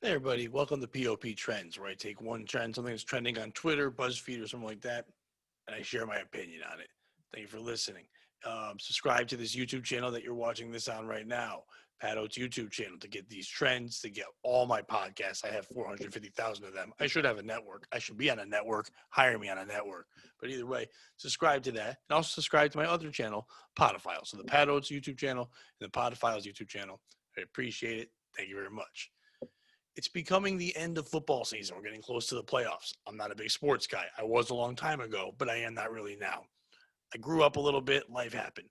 Hey everybody, welcome to POP Trends, where I take one trend, something that's trending on Twitter, BuzzFeed, or something like that, and I share my opinion on it. Thank you for listening. Subscribe to this YouTube channel that you're watching this on right now, Pat Oates' YouTube channel, to get these trends, to get all my podcasts. I have 450,000 of them. I should have a network. I should be on a network. Hire me on a network. But either way, subscribe to that, and also subscribe to my other channel, Podophiles. So the Pat Oates YouTube channel and the Podophiles YouTube channel. I appreciate it. Thank you very much. It's becoming the end of football season. We're getting close to the playoffs. I'm not a big sports guy. I was a long time ago, but I am not really now. I grew up a little bit. Life happened.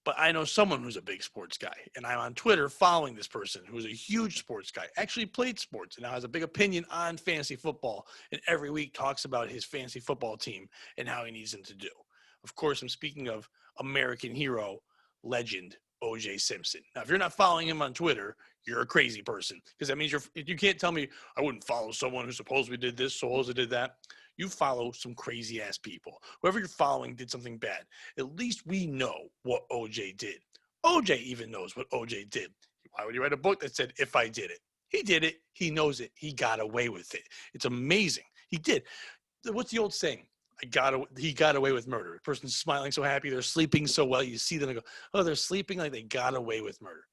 But I know someone who's a big sports guy, and I'm on Twitter following this person who's a huge sports guy, actually played sports, and now has a big opinion on fantasy football, and every week talks about his fantasy football team and how he needs them to do. Of course, I'm speaking of American hero, legend, OJ Simpson. Now, if you're not following him on Twitter, you're a crazy person, because that means you can't tell me I wouldn't follow someone who supposedly did this, supposedly did that. You follow some crazy ass people. Whoever you're following did something bad. At least we know what OJ did. OJ even knows what OJ did. Why would he write a book that said, if I did it? He did it. He knows it. He got away with it. It's amazing. He did. What's the old saying? He got away with murder. A person's smiling so happy, they're sleeping so well. You see them and go, oh, they're sleeping like they got away with murder.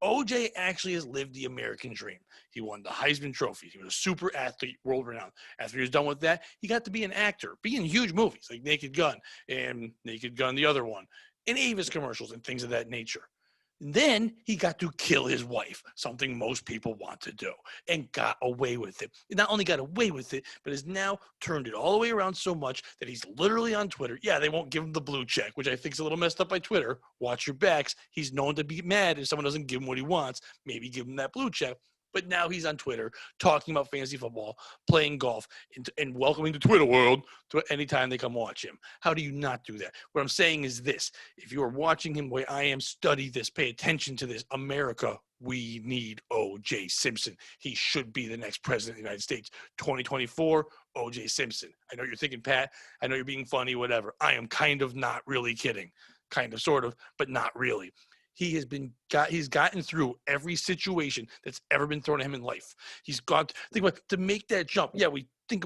OJ actually has lived the American dream. He won the Heisman Trophy. He was a super athlete, world renowned. After he was done with that, he got to be an actor, be in huge movies like Naked Gun and Naked Gun, the other one, and Avis commercials and things of that nature. Then he got to kill his wife, something most people want to do, and got away with it. He not only got away with it, but has now turned it all the way around so much that he's literally on Twitter. Yeah, they won't give him the blue check, which I think is a little messed up by Twitter. Watch your backs. He's known to be mad if someone doesn't give him what he wants. Maybe give him that blue check. But now he's on Twitter talking about fantasy football, playing golf, and welcoming the Twitter world to anytime they come watch him. How do you not do that? What I'm saying is this. If you are watching him the way I am, study this, pay attention to this. America, we need OJ Simpson. He should be the next president of the United States. 2024, OJ Simpson. I know you're thinking, Pat, I know you're being funny, whatever. I am kind of not really kidding. Kind of, sort of, but not really. He's gotten through every situation that's ever been thrown at him in life. He's gone think about to make that jump. Yeah, we think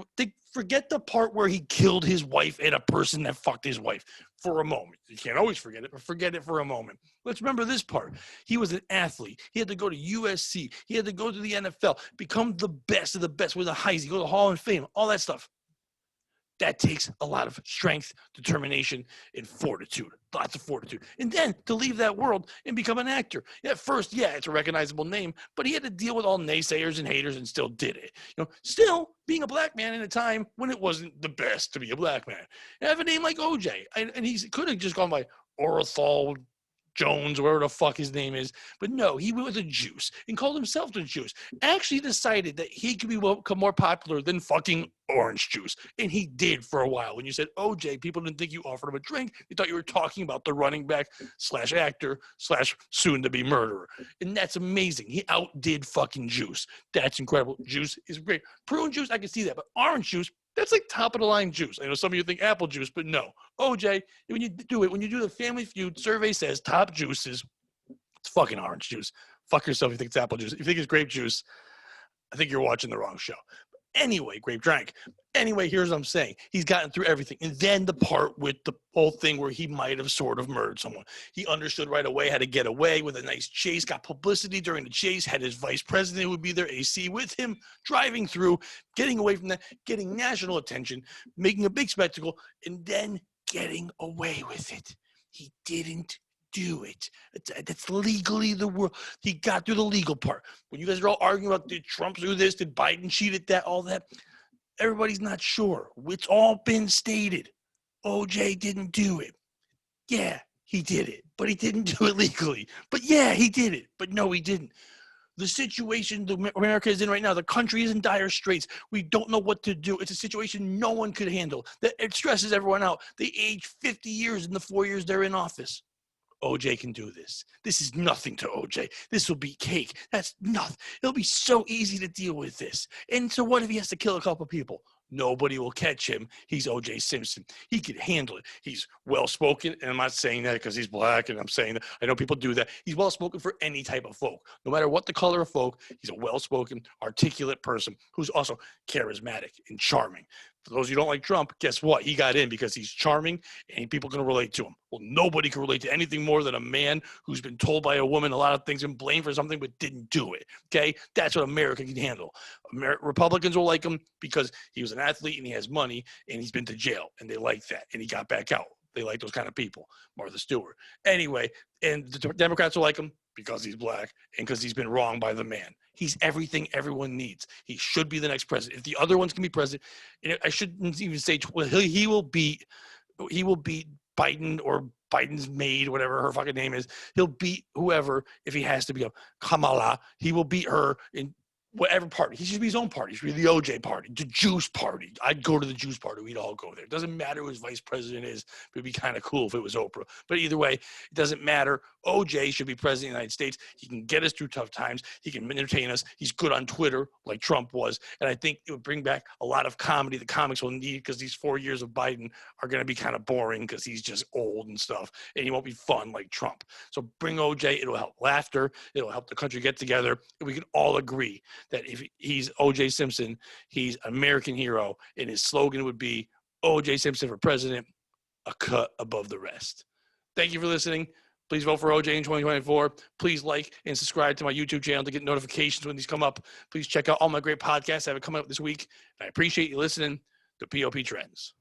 forget the part where he killed his wife and a person that fucked his wife for a moment. You can't always forget it, but forget it for a moment. Let's remember this part. He was an athlete. He had to go to USC. He had to go to the NFL, become the best of the best with a Heisman, go to the Hall of Fame, all that stuff. That takes a lot of strength, determination, and fortitude. Lots of fortitude. And then to leave that world and become an actor. At first, yeah, it's a recognizable name, but he had to deal with all naysayers and haters and still did it. Still being a black man in a time when it wasn't the best to be a black man. And have a name like OJ. And he could have just gone by Orenthal Jones, whatever the fuck his name is. But no, he went with the juice and called himself the juice. Actually decided that he could become more popular than fucking orange juice. And he did for a while. When you said OJ, people didn't think you offered him a drink. They thought you were talking about the running back / actor / soon to be murderer. And that's amazing. He outdid fucking juice. That's incredible. Juice is great. Prune juice, I can see that. But orange juice, that's like top of the line juice. I know some of you think apple juice, but no. OJ, when you do the Family Feud survey says top juices, it's fucking orange juice. Fuck yourself if you think it's apple juice. If you think it's grape juice, I think you're watching the wrong show. Anyway, grape drank. Anyway, here's what I'm saying. He's gotten through everything. And then the part with the whole thing where he might have sort of murdered someone. He understood right away how to get away with a nice chase, got publicity during the chase, had his vice president who would be there, AC, with him, driving through, getting away from that, getting national attention, making a big spectacle, and then getting away with it. He didn't do it. That's legally the world. He got through the legal part. When you guys are all arguing about did Trump do this, did Biden cheat at that, all that, everybody's not sure. It's all been stated. OJ didn't do it. Yeah, he did it, but he didn't do it legally. But yeah, he did it, but no, he didn't. The situation America is in right now, the country is in dire straits. We don't know what to do. It's a situation no one could handle. It stresses everyone out. They age 50 years in the 4 years they're in office. OJ can do this. This is nothing to OJ. This will be cake. That's nothing. It'll be so easy to deal with this. And so what if he has to kill a couple people? Nobody will catch him. He's OJ Simpson. He can handle it. He's well-spoken, and I'm not saying that because he's black, and I'm saying that. I know people do that. He's well-spoken for any type of folk. No matter what the color of folk, he's a well-spoken, articulate person who's also charismatic and charming. For those who don't like Trump, guess what? He got in because he's charming and people can relate to him. Well, nobody can relate to anything more than a man who's been told by a woman a lot of things and blamed for something but didn't do it. Okay? That's what America can handle. Republicans will like him because he was an athlete and he has money and he's been to jail and they like that and he got back out. They like those kind of people. Martha Stewart. Anyway, and the Democrats will like him because he's black and because he's been wronged by the man. He's everything everyone needs. He should be the next president. If the other ones can be president, I shouldn't even say he will beat Biden or Biden's maid, whatever her fucking name is. He'll beat whoever if he has to be a Kamala. He will beat her in whatever party. He should be his own party. He should be the OJ party, the juice party. I'd go to the juice party. We'd all go there. It doesn't matter who his vice president is. It'd be kind of cool if it was Oprah. But either way, it doesn't matter. OJ should be president of the United States. He can get us through tough times. He can entertain us. He's good on Twitter like Trump was. And I think it would bring back a lot of comedy the comics will need because these 4 years of Biden are going to be kind of boring because he's just old and stuff. And he won't be fun like Trump. So bring OJ. It'll help laughter. It'll help the country get together. And we can all agree that if he's OJ Simpson, he's an American hero, and his slogan would be OJ Simpson for president, a cut above the rest. Thank you for listening. Please vote for OJ in 2024. Please like and subscribe to my YouTube channel to get notifications when these come up. Please check out all my great podcasts I have coming up this week. And I appreciate you listening to POP Trends.